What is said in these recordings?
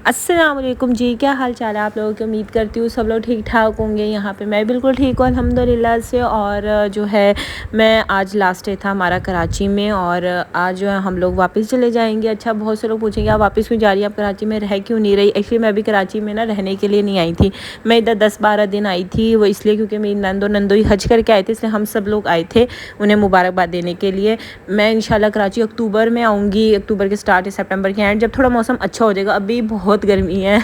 السلام علیکم جی، کیا حال چال ہے آپ لوگوں کی؟ امید کرتی ہوں سب لوگ ٹھیک ٹھاک ہوں گے۔ یہاں پہ میں بالکل ٹھیک ہوں الحمدللہ سے۔ اور جو ہے میں آج لاسٹ ڈے تھا ہمارا کراچی میں، اور آج جو ہے ہم لوگ واپس چلے جائیں گے۔ اچھا، بہت سے لوگ پوچھیں گے آپ واپس کیوں جا رہی ہیں، آپ کراچی میں رہ کیوں نہیں رہی؟ ایکچولی میں ابھی کراچی میں نا رہنے کے لیے نہیں آئی تھی، میں ادھر 10-12 دن آئی تھی۔ وہ اس لیے کیونکہ میری نندوئی حج کر کے آئے تھے، اس لیے ہم سب لوگ آئے تھے انہیں مبارکباد دینے کے لیے۔ میں انشاءاللہ کراچی اکتوبر میں آؤں گی، اکتوبر کے سٹارٹ یا سپٹمبر کے اینڈ، جب تھوڑا موسم اچھا ہو جائے گا۔ ابھی بہت گرمی ہے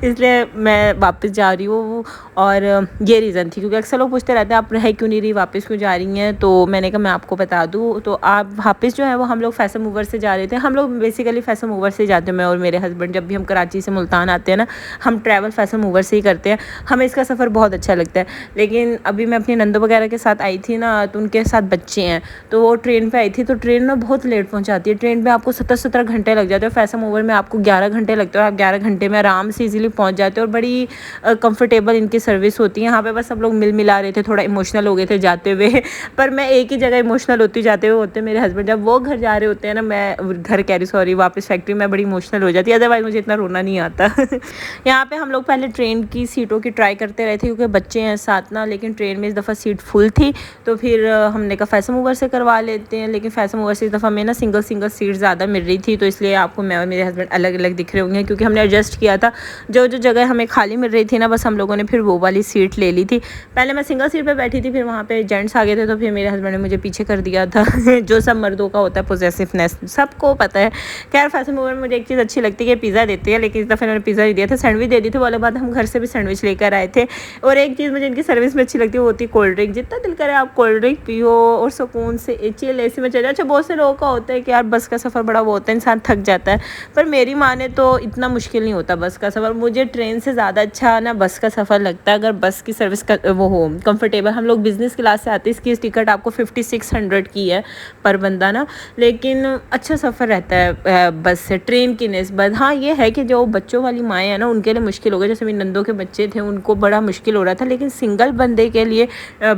اس لیے میں واپس جا رہی ہوں، اور یہ ریزن تھی کیونکہ اکثر لوگ پوچھتے رہتے ہیں آپ رہ کیوں نہیں رہی، واپس کیوں جا رہی ہیں، تو میں نے کہا میں آپ کو بتا دوں۔ تو آپ واپس جو ہے وہ ہم لوگ فیصل موور سے جا رہے تھے۔ ہم لوگ بیسیکلی فیصل موور سے جاتے ہیں، میں اور میرے ہسبینڈ۔ جب بھی ہم کراچی سے ملتان آتے ہیں نا، ہم ٹریول فیصل موور سے ہی کرتے ہیں۔ ہمیں اس کا سفر بہت اچھا لگتا ہے۔ لیکن ابھی میں اپنی نندوں وغیرہ کے ساتھ آئی تھی نا، تو ان کے ساتھ بچے ہیں، تو وہ ٹرین پہ آئی تھی، تو ٹرین میں بہت لیٹ پہنچاتی ہے۔ ٹرین پہ آپ کو 17 گھنٹے لگ جاتے ہیں، فیصل موور میں آپ کو 11 گھنٹے لگتے ہیں، اور آپ 11 گھنٹے میں آرام سے ایزیلی پہنچ جاتے ہیں، اور بڑی کمفرٹیبل ان کی سروس ہوتی ہے۔ یہاں پہ بس سب لوگ مل ملا رہے تھے، تھوڑا ایموشنل ہو گئے تھے جاتے ہوئے، پر میں ایک ہی جگہ ایموشنل ہوتی جاتے ہوئے ہوتے ہیں میرے ہسبینڈ جب وہ گھر جا رہے ہوتے ہیں نا، میں گھر کہہ رہی سوری واپس فیکٹری میں بڑی ایموشنل ہو جاتی ہے، ادروائز مجھے اتنا رونا نہیں آتا یہاں پہ ہم لوگ پہلے ٹرین کی سیٹوں کی ٹرائی کرتے رہے تھے کیونکہ بچے ہیں ساتھ نا، لیکن ٹرین میں اس دفعہ سیٹ فل تھی، تو پھر ہم نے کہا فیصل موور سے کروا لیتے ہیں۔ لیکن فیصل موور سے اس دفعہ میں نا سنگل سیٹ زیادہ مل رہی تھی، تو اس لیے آپ کو میں اور میرے ہسبینڈ الگ الگ دکھ رہے ہوں گے کیونکہ ہم نے ایڈجسٹ کیا تھا جو جگہ ہمیں خالی مل رہی تھی نا، بس ہم لوگوں نے پھر وہ والی سیٹ لے لی تھی۔ پہلے میں سنگل سیٹ پہ بیٹھی تھی، پھر وہاں پہ جینٹس آ گئے تھے، تو پھر میرے ہسبینڈ نے مجھے پیچھے کر دیا تھا جو سب مردوں کا ہوتا ہے، پوزیسونیس سب کو پتہ ہے۔ خیر فیصل موور میں مجھے ایک چیز اچھی لگتی ہے کہ پیزا دیتے ہیں، لیکن اس دفعہ انہوں نے پیزا نہیں دیا تھا، سینڈوچ دے دی تھی۔ والے بعد ہم گھر سے بھی سینڈوچ لے کر آئے تھے۔ اور ایک چیز مجھے ان کی سروس میں اچھی لگتی ہے، وہ ہوتی ہے کولڈ ڈرنک۔ جتنا دل کرے آپ کولڈ ڈرنک پیو اور سکون سے چل اے سی میں چلے جاؤ۔ اچھا، بہت سے لوگوں کا ہوتا ہے کہ یار بس کا سفر بڑا وہ ہوتا ہے، انسان تھک جاتا ہے، پر میری مانے تو اتنا مشکل نہیں ہوتا بس کا سفر۔ مجھے ٹرین سے زیادہ اچھا نا بس کا سفر لگتا ہے، اگر بس کی سروس کا وہ ہو کمفرٹیبل۔ ہم لوگ بزنس کلاس سے آتے ہیں، اس کی ٹکٹ آپ کو 5600 کی ہے پر بندہ نا، لیکن اچھا سفر رہتا ہے بس سے ٹرین کی نسبت۔ ہاں یہ ہے کہ جو بچوں والی مائیں ہیں نا، ان کے لیے مشکل ہوگا، جیسے میری نندوں کے بچے تھے ان کو بڑا مشکل ہو رہا تھا، لیکن سنگل بندے کے لیے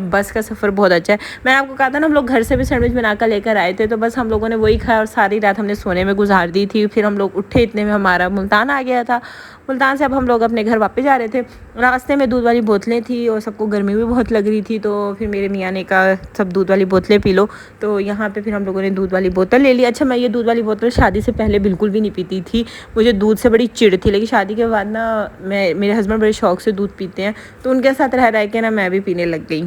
بس کا سفر بہت اچھا ہے۔ میں نے آپ کو کہا تھا نا، ہم لوگ گھر سے بھی سینڈوچ بنا کر لے کر آئے تھے، تو بس ہم لوگوں نے وہی کھایا اور ساری رات ہم نے سونے میں گزار دی تھی۔ پھر ہم لوگ اٹھے اتنے میں ہمارا ملتان آ گیا تھا۔ ملتان سے اب ہم لوگ اپنے گھر واپس جا رہے تھے، راستے میں دودھ والی بوتلیں تھی اور سب کو گرمی بھی بہت لگ رہی تھی، تو پھر میرے میاں نے کہا سب دودھ والی بوتلیں پی لو، تو یہاں پہ پھر ہم لوگوں نے دودھ والی بوتل لے لی۔ اچھا، میں یہ دودھ والی بوتل شادی سے پہلے بالکل بھی نہیں پیتی تھی، مجھے دودھ سے بڑی چڑ تھی، لیکن شادی کے بعد نا میرے ہسبینڈ بڑے شوق سے دودھ پیتے ہیں، تو ان کے ساتھ رہ کے نا میں بھی پینے لگ گئی۔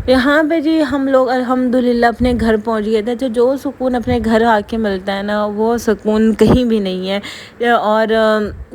یہاں پہ جی ہم لوگ الحمدللہ اپنے گھر پہنچ گئے تھے۔ جو سکون اپنے گھر آ کے ملتا ہے نا، وہ سکون کہیں بھی نہیں ہے۔ اور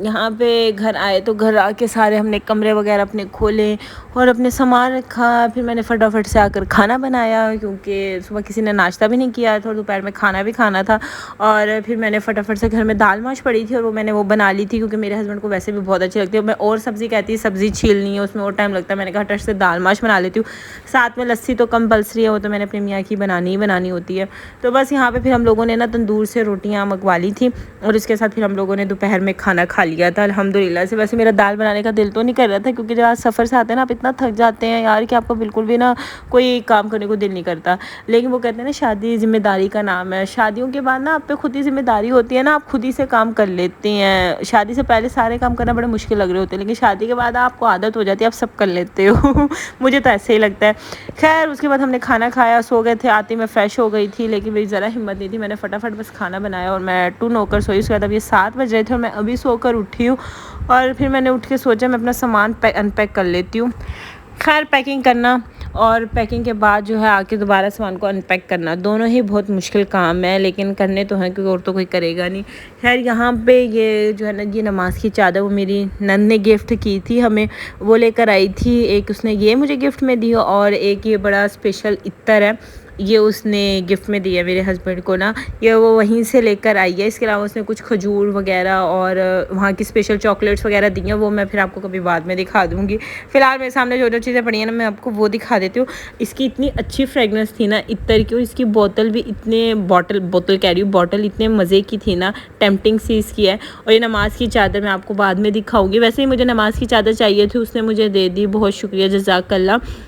یہاں پہ گھر آئے تو گھر آ کے سارے ہم نے کمرے وغیرہ اپنے کھولے اور اپنے سامان رکھا۔ پھر میں نے فٹافٹ سے آ کر کھانا بنایا کیونکہ صبح کسی نے ناشتہ بھی نہیں کیا تھا اور دوپہر میں کھانا بھی کھانا تھا، اور پھر میں نے فٹافٹ سے گھر میں دال ماش پڑی تھی اور وہ میں نے بنا لی تھی کیونکہ میرے ہسبینڈ کو ویسے بھی بہت اچھی لگتی ہے۔ میں اور سبزی کہتی ہے سبزی چھیلنی ہے، اس میں اور ٹائم لگتا ہے، میں نے کہا ٹچ سے دال ماش بنا لیتی ہوں، ساتھ میں لسی تو کمپلسری ہے، وہ تو میں نے اپنے میاں کی بنانی ہوتی ہے۔ تو بس یہاں پہ پھر ہم لوگوں نے نا تندور سے روٹیاں منگوا لی تھی، اور اس کے ساتھ پھر ہم لوگوں نے دوپہر میں کھانا کھا لیا تھا الحمدللہ سے۔ ویسے میرا دال بنانے کا دل تو نہیں کر رہا تھا کیونکہ جب آپ سفر سے آتے ہیں نا، آپ اتنا تھک جاتے ہیں یار کہ آپ کو بالکل بھی نا کوئی کام کرنے کو دل نہیں کرتا، لیکن وہ کہتے ہیں نا شادی ذمہ داری کا نام ہے، شادیوں کے بعد نا آپ پہ خود ہی ذمہ داری ہوتی ہے نا، آپ خود ہی سے کام کر لیتے ہیں۔ شادی سے پہلے سارے کام کرنا بڑے مشکل لگ رہے ہوتے ہیں، لیکن شادی کے بعد آپ کو عادت ہو جاتی ہے، آپ سب کر لیتے ہو مجھے تو ایسے ہی لگتا ہے۔ خیر اس کے بعد ہم نے کھانا کھایا، سو گئے تھے، آتی میں فریش ہو گئی تھی، لیکن میری ذرا ہمت نہیں تھی، میں نے فٹافٹ بس کھانا بنایا اور میں ٹون ہو کر سوئی۔ اس کے بعد اب یہ 7 بج رہے تھے اور میں ابھی سو کر اٹھی ہوں، اور پھر میں نے اٹھ کے سوچا میں اپنا سامان ان پیک کر لیتی ہوں۔ خیر پیکنگ کرنا اور پیکنگ کے بعد جو ہے آ کے دوبارہ سامان کو ان پیک کرنا، دونوں ہی بہت مشکل کام ہے، لیکن کرنے تو ہیں کیونکہ اور تو کوئی کرے گا نہیں۔ خیر یہاں پہ یہ جو ہے نا، یہ نماز کی چادر وہ میری نند نے گفٹ کی تھی ہمیں، وہ لے کر آئی تھی۔ ایک اس نے یہ مجھے گفٹ میں دی، اور ایک یہ بڑا اسپیشل عطر ہے، یہ اس نے گفٹ میں دیا میرے ہسبینڈ کو نا، یہ وہ وہیں سے لے کر آئی ہے۔ اس کے علاوہ اس نے کچھ کھجور وغیرہ اور وہاں کی اسپیشل چاکلیٹس وغیرہ دی ہیں، وہ میں پھر آپ کو کبھی بعد میں دکھا دوں گی۔ فی الحال میرے سامنے جو چیزیں پڑی ہیں نا، میں آپ کو وہ دکھا دیتی ہوں۔ اس کی اتنی اچھی فریگننس تھی نا عطر کی، اور اس کی بوتل بھی بوتل اتنے مزے کی تھی نا، ٹیمپٹنگ سی اس کی ہے۔ اور یہ نماز کی چادر میں آپ کو بعد میں دکھاؤں گی، ویسے ہی مجھے نماز کی چادر چاہیے تھی، اس نے مجھے دے دی، بہت شکریہ، جزاک اللہ۔